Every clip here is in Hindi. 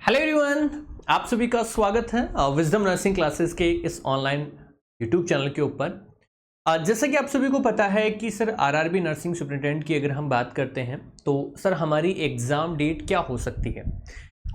हेलो एवरीवन, आप सभी का स्वागत है विजडम नर्सिंग क्लासेस के इस ऑनलाइन यूट्यूब चैनल के ऊपर। जैसा कि आप सभी को पता है कि सर आरआरबी नर्सिंग सुपरिटेंडेंट की अगर हम बात करते हैं तो सर हमारी एग्ज़ाम डेट क्या हो सकती है।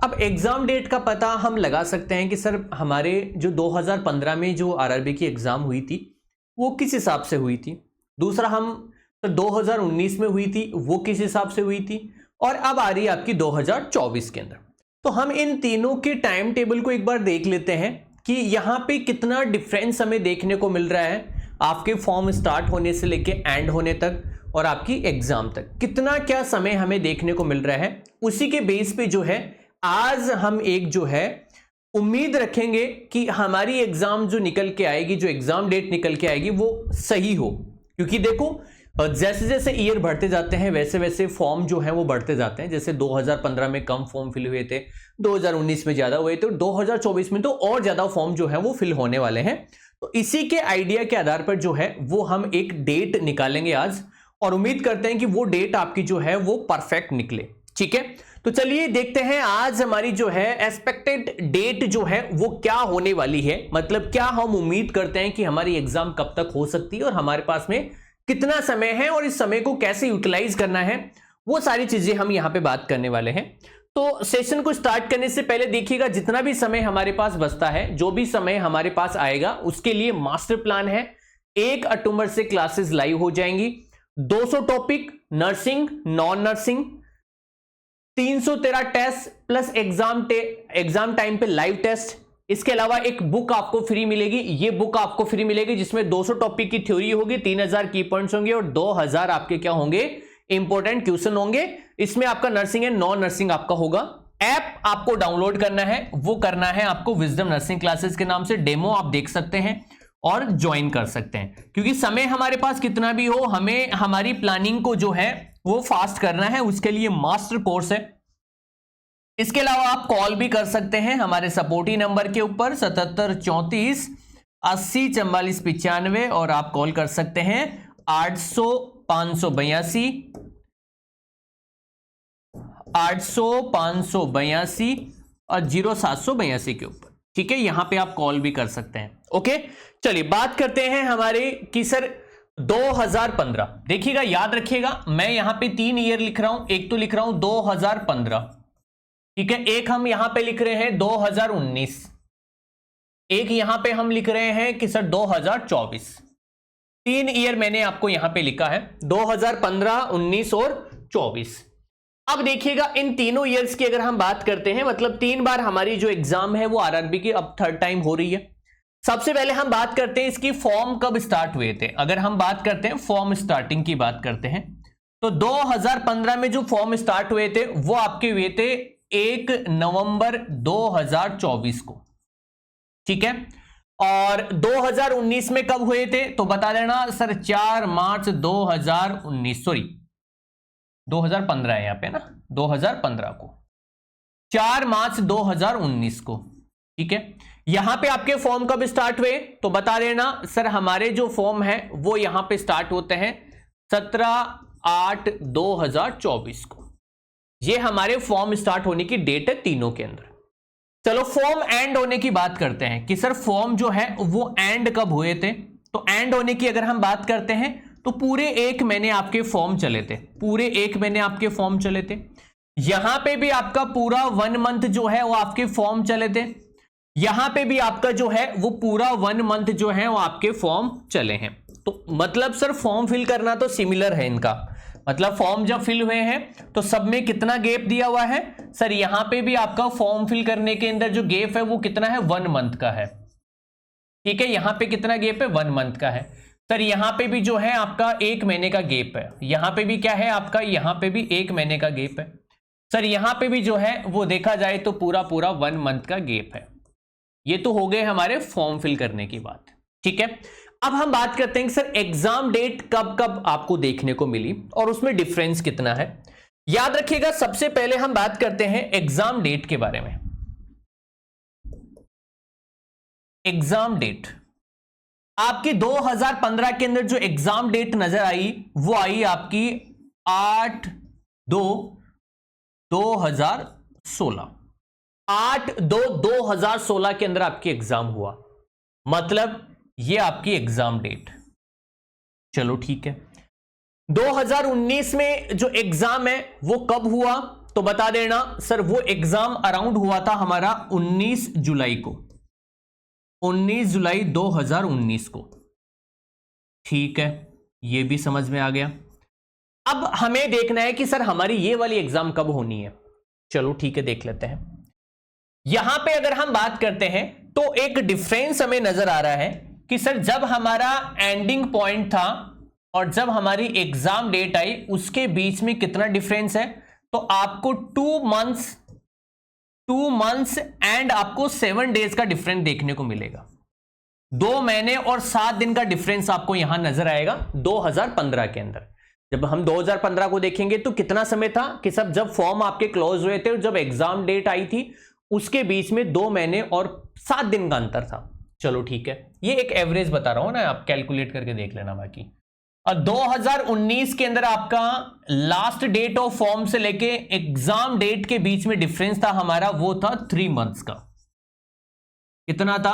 अब एग्ज़ाम डेट का पता हम लगा सकते हैं कि सर हमारे जो 2015 में जो आरआरबी की एग्ज़ाम हुई थी वो किस हिसाब से हुई थी। दूसरा हम सर 2019 में हुई थी वो किस हिसाब से हुई थी, और अब आ रही है आपकी 2024 के अंदर। तो हम इन तीनों के टाइम टेबल को एक बार देख लेते हैं कि यहाँ पे कितना डिफरेंस हमें देखने को मिल रहा है आपके फॉर्म स्टार्ट होने से लेके एंड होने तक और आपकी एग्जाम तक कितना क्या समय हमें देखने को मिल रहा है। उसी के बेस पे जो है आज हम एक जो है उम्मीद रखेंगे कि हमारी एग्जाम जो निकल के आएगी, जो एग्जाम डेट निकल के आएगी वो सही हो। क्योंकि देखो जैसे जैसे ईयर बढ़ते जाते हैं वैसे वैसे फॉर्म जो है वो बढ़ते जाते हैं। जैसे 2015 में कम फॉर्म फिल हुए थे, 2019 में ज्यादा हुए थे, 2024 में तो और ज्यादा फॉर्म जो है वो फिल होने वाले हैं। तो इसी के आइडिया के आधार पर जो है वो हम एक डेट निकालेंगे आज, और उम्मीद करते हैं कि वो डेट आपकी जो है वो परफेक्ट निकले। ठीक है, तो चलिए देखते हैं आज हमारी जो है एक्सपेक्टेड डेट जो है वो क्या होने वाली है। मतलब क्या हम उम्मीद करते हैं कि हमारी एग्जाम कब तक हो सकती है और हमारे पास में कितना समय है और इस समय को कैसे यूटिलाइज करना है, वो सारी चीजें हम यहां पे बात करने वाले हैं। तो सेशन को स्टार्ट करने से पहले देखिएगा जितना भी समय हमारे पास बचता है, जो भी समय हमारे पास आएगा उसके लिए मास्टर प्लान है। 1 अक्टूबर से क्लासेस लाइव हो जाएंगी। 200 topic nursing non nursing, 313 test plus exam time पे लाइव टेस्ट। इसके अलावा एक बुक आपको फ्री मिलेगी। ये बुक आपको फ्री मिलेगी जिसमें 200 टॉपिक की थ्योरी होगी, 3000 की पॉइंट्स होंगे और 2000 आपके क्या होंगे, इंपॉर्टेंट क्वेश्चन होंगे। इसमें आपका नर्सिंग एंड नॉन नर्सिंग आपका होगा। ऐप आपको डाउनलोड करना है, वो करना है आपको विजडम नर्सिंग क्लासेस के नाम से। डेमो आप देख सकते हैं और ज्वाइन कर सकते हैं। क्योंकि समय हमारे पास कितना भी हो, हमें हमारी प्लानिंग को जो है वो फास्ट करना है, उसके लिए मास्टर कोर्स है। इसके अलावा आप कॉल भी कर सकते हैं हमारे सपोर्टी नंबर के ऊपर 77 34 80 44 95, और आप कॉल कर सकते हैं 800 582 800 582 और 0782 के ऊपर। ठीक है, यहां पे आप कॉल भी कर सकते हैं। ओके, चलिए बात करते हैं हमारे कि सर 2015। देखिएगा, याद रखिएगा, मैं यहां पे 3 ईयर लिख रहा हूं। एक तो लिख रहा हूं 2015, ठीक है, एक हम यहां पे लिख रहे हैं 2019, एक यहां पे हम लिख रहे हैं कि सर 2024। 3 ईयर मैंने आपको यहां पे लिखा है, 2015, 19 और 24। अब देखिएगा इन तीनों ईयर्स की अगर हम बात करते हैं, मतलब 3 बार हमारी जो एग्जाम है वो आरआरबी की अब 3rd टाइम हो रही है। सबसे पहले हम बात करते हैं इसकी फॉर्म कब स्टार्ट हुए थे। अगर हम बात करते हैं फॉर्म स्टार्टिंग की बात करते हैं तो 2015 में जो फॉर्म स्टार्ट हुए थे वो आपके हुए थे 1 नवंबर 2024 को। ठीक है, और 2019 में कब हुए थे तो बता देना सर 4 मार्च 2019, सॉरी 2015 है यहां पे ना, 2015 को, 4 मार्च 2019 को। ठीक है, यहां पे आपके फॉर्म कब स्टार्ट हुए तो बता देना सर हमारे जो फॉर्म है वो यहां पे स्टार्ट होते हैं 17/8/2024 को। ये हमारे फॉर्म स्टार्ट होने की डेट है तीनों के अंदर। चलो फॉर्म एंड होने की बात करते हैं कि सर फॉर्म जो है वो एंड कब हुए थे। तो एंड होने की अगर हम बात करते हैं तो पूरे 1 महीने आपके फॉर्म चले थे, पूरे 1 महीने आपके फॉर्म चले थे। यहां पे भी आपका पूरा 1 मंथ जो है वो आपके फॉर्म चले थे। यहां पे भी आपका जो है वो पूरा 1 मंथ जो है वो आपके फॉर्म चले हैं। तो मतलब सर फॉर्म फिल करना तो सिमिलर है इनका। मतलब फॉर्म जब फिल हुए हैं तो सब में कितना गैप दिया हुआ है सर, यहां पे भी आपका फॉर्म फिल करने के अंदर जो गैप है वो कितना है, 1 मंथ का है। ठीक है, यहां पे कितना गैप है, 1 मंथ का है। सर यहां पे भी जो है आपका 1 महीने का गैप है। यहां पे भी क्या है आपका, यहां पे भी 1 महीने का गैप है। सर यहां पे भी जो है वो देखा जाए तो पूरा पूरा 1 मंथ का गैप है। ये तो हो गए हमारे फॉर्म फिल करने की बात। ठीक है, अब हम बात करते हैं कि सर एग्जाम डेट कब कब आपको देखने को मिली और उसमें डिफरेंस कितना है। याद रखिएगा, सबसे पहले हम बात करते हैं एग्जाम डेट के बारे में। एग्जाम डेट आपकी 2015 के अंदर जो एग्जाम डेट नजर आई वो आई आपकी 8/2/2016। 8/2/2016 के अंदर आपकी एग्जाम हुआ, मतलब ये आपकी एग्जाम डेट। चलो ठीक है, 2019 में जो एग्जाम है वो कब हुआ तो बता देना सर। वो एग्जाम अराउंड हुआ था हमारा 19 जुलाई को, 19 जुलाई 2019 को। ठीक है, ये भी समझ में आ गया। अब हमें देखना है कि सर हमारी ये वाली एग्जाम कब होनी है। चलो ठीक है, देख लेते हैं। यहां पे अगर हम बात करते हैं तो एक डिफरेंस हमें नजर आ रहा है कि सर जब हमारा एंडिंग पॉइंट था और जब हमारी एग्जाम डेट आई उसके बीच में कितना डिफरेंस है, तो आपको 2 मंथ्स एंड आपको 7 डेज का डिफरेंस देखने को मिलेगा। 2 महीने और 7 दिन का डिफरेंस आपको यहां नजर आएगा 2015 के अंदर। जब हम 2015 को देखेंगे तो कितना समय था कि सब जब फॉर्म आपके क्लोज हुए थे और जब एग्जाम डेट आई थी उसके बीच में 2 महीने और 7 दिन का अंतर था। चलो ठीक है, ये एक एवरेज बता रहा हूं ना, आप कैलकुलेट करके देख लेना बाकी। और 2019 के अंदर आपका लास्ट डेट ऑफ फॉर्म से लेके एग्जाम डेट के बीच में डिफरेंस था हमारा, वो था 3 मंथ्स का। कितना था?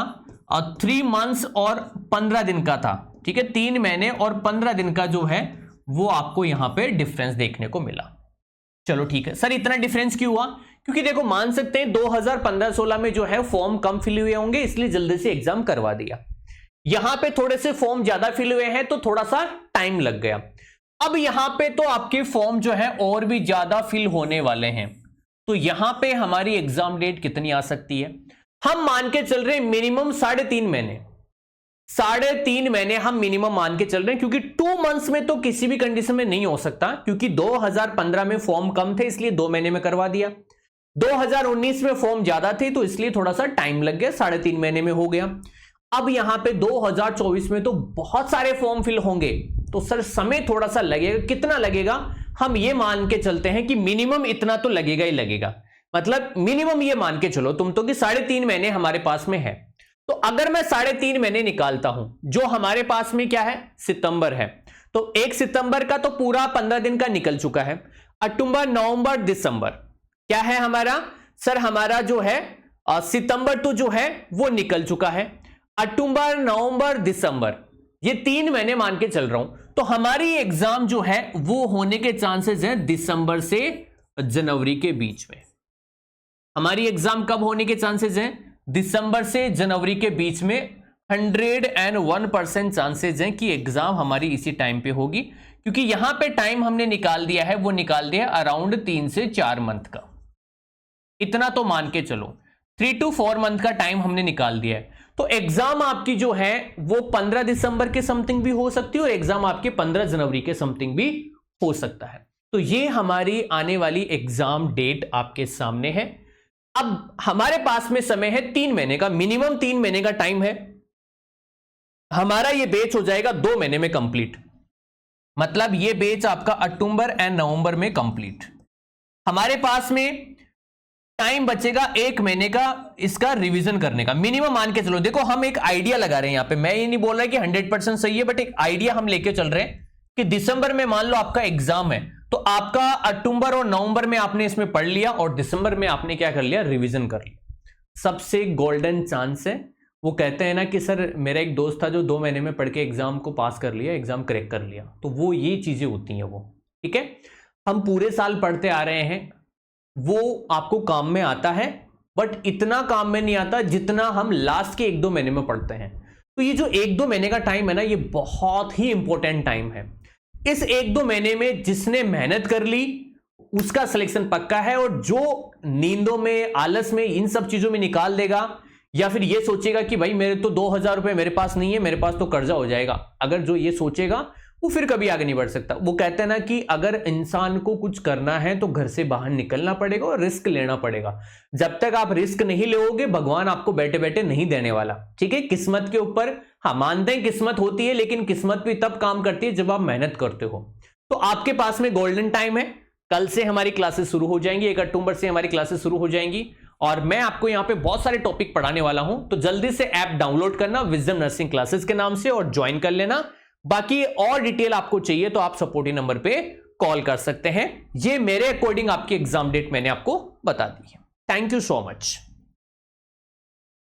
3 मंथ्स और 15 दिन का था। ठीक है, 3 महीने और 15 दिन का जो है वो आपको यहां पे डिफरेंस देखने को मिला। चलो ठीक है, सर इतना डिफरेंस क्यों हुआ? क्योंकि देखो मान सकते हैं 2015-16 में जो है फॉर्म कम फिल हुए होंगे इसलिए जल्दी से एग्जाम करवा दिया। यहां पे थोड़े से फॉर्म ज्यादा फिल हुए हैं तो थोड़ा सा टाइम लग गया। अब यहां पे तो आपके फॉर्म जो है और भी ज्यादा फिल होने वाले हैं, तो यहां पे हमारी एग्जाम डेट कितनी आ सकती है? हम मान के चल रहे हैं मिनिमम 3.5 महीने, 3.5 महीने हम मिनिमम मान के चल रहे हैं, क्योंकि 2 मंथ्स में तो किसी भी कंडीशन में नहीं हो सकता, क्योंकि 2015 में फॉर्म कम थे इसलिए 2 महीने में करवा दिया। 2019 में फॉर्म ज्यादा थे तो इसलिए थोड़ा सा टाइम लग गया, 3.5 महीने में हो गया। अब यहां पे 2024 में तो बहुत सारे फॉर्म फिल होंगे, तो सर समय थोड़ा सा लगेगा। कितना लगेगा? हम ये मान के चलते हैं कि मिनिमम इतना तो लगेगा ही लगेगा। मतलब मिनिमम ये मान के चलो तुम तो कि 3.5 महीने हमारे पास में है। तो अगर मैं 3.5 महीने निकालता हूं, जो हमारे पास में क्या है, सितंबर है, तो 1 सितंबर का तो पूरा 15 दिन का निकल चुका है। अक्टूबर, नवंबर, दिसंबर क्या है हमारा? सर हमारा जो है सितंबर तो जो है वो निकल चुका है। अक्टूबर, नवंबर, दिसंबर, ये 3 महीने मान के चल रहा हूं, तो हमारी एग्जाम जो है वो होने के चांसेस हैं दिसंबर से जनवरी के बीच में। हमारी एग्जाम कब होने के चांसेस हैं? दिसंबर से जनवरी के बीच में 101% चांसेस हैं कि एग्जाम हमारी इसी टाइम पे होगी, क्योंकि यहां पे टाइम हमने निकाल दिया है, वो निकाल दिया अराउंड 3 से 4 मंथ का। इतना तो मान के चलो 3 to 4 मंथ का टाइम हमने निकाल दिया है। तो एग्जाम आपकी जो है वो 15 दिसंबर के समथिंग भी हो सकती है और एग्जाम आपके 15 जनवरी के समथिंग भी हो सकता है। तो ये हमारी आने वाली एग्जाम डेट आपके सामने है। अब हमारे पास में समय है 3 महीने का, मिनिमम 3 महीने का टाइम है। हमारा ये बैच हो जाएगा 2 महीने में कंप्लीट, मतलब ये बैच आपका अक्टूबर एंड नवंबर में कंप्लीट। हमारे पास में टाइम बचेगा 1 महीने का इसका रिवीजन करने का, मिनिमम मान के चलो। देखो हम एक आइडिया लगा रहे हैं यहां पे, मैं ये नहीं बोल रहा कि 100% सही है, बट एक आइडिया हम लेके चल रहे हैं कि दिसंबर में मान लो आपका एग्जाम है, तो आपका अक्टूबर और नवंबर में आपने इसमें पढ़ लिया और दिसंबर में आपने क्या कर लिया, रिवीजन कर लिया। सबसे गोल्डन चांस है। वो कहते हैं ना कि सर मेरा एक दोस्त था जो 2 महीने में पढ़ के एग्जाम को पास कर लिया, एग्जाम क्रैक कर लिया, तो वो ये चीजें होती हैं वो। ठीक है, हम पूरे साल पढ़ते आ रहे हैं, वो आपको काम में आता है, बट इतना काम में नहीं आता जितना हम लास्ट के 1-2 महीने में पढ़ते हैं। तो ये जो 1-2 महीने का टाइम है ना, ये बहुत ही इंपॉर्टेंट टाइम है। इस 1-2 महीने में जिसने मेहनत कर ली उसका सिलेक्शन पक्का है, और जो नींदों में, आलस में, इन सब चीजों में निकाल देगा, या फिर ये सोचेगा कि भाई मेरे तो 2000 रुपए मेरे पास नहीं है, मेरे पास तो कर्जा हो जाएगा, अगर जो ये सोचेगा वो फिर कभी आगे नहीं बढ़ सकता। वो कहते हैं ना कि अगर इंसान को कुछ करना है तो घर से बाहर निकलना पड़ेगा और रिस्क लेना पड़ेगा। जब तक आप रिस्क नहीं लोगे भगवान आपको बैठे बैठे नहीं देने वाला। ठीक है, किस्मत के ऊपर हाँ मानते हैं किस्मत होती है, लेकिन किस्मत भी तब काम करती है जब आप मेहनत करते हो। तो आपके पास में गोल्डन टाइम है। कल से हमारी क्लासेस शुरू हो जाएंगी, 1 अक्टूबर से हमारी क्लासेस शुरू हो जाएंगी, और मैं आपको यहां पे बहुत सारे टॉपिक पढ़ाने वाला हूं। तो जल्दी से ऐप डाउनलोड करना विजडम नर्सिंग क्लासेस के नाम से और ज्वाइन कर लेना। बाकी और डिटेल आपको चाहिए तो आप सपोर्टिव नंबर पे कॉल कर सकते हैं। ये मेरे अकॉर्डिंग आपकी एग्जाम डेट मैंने आपको बता दी है। Thank you so much.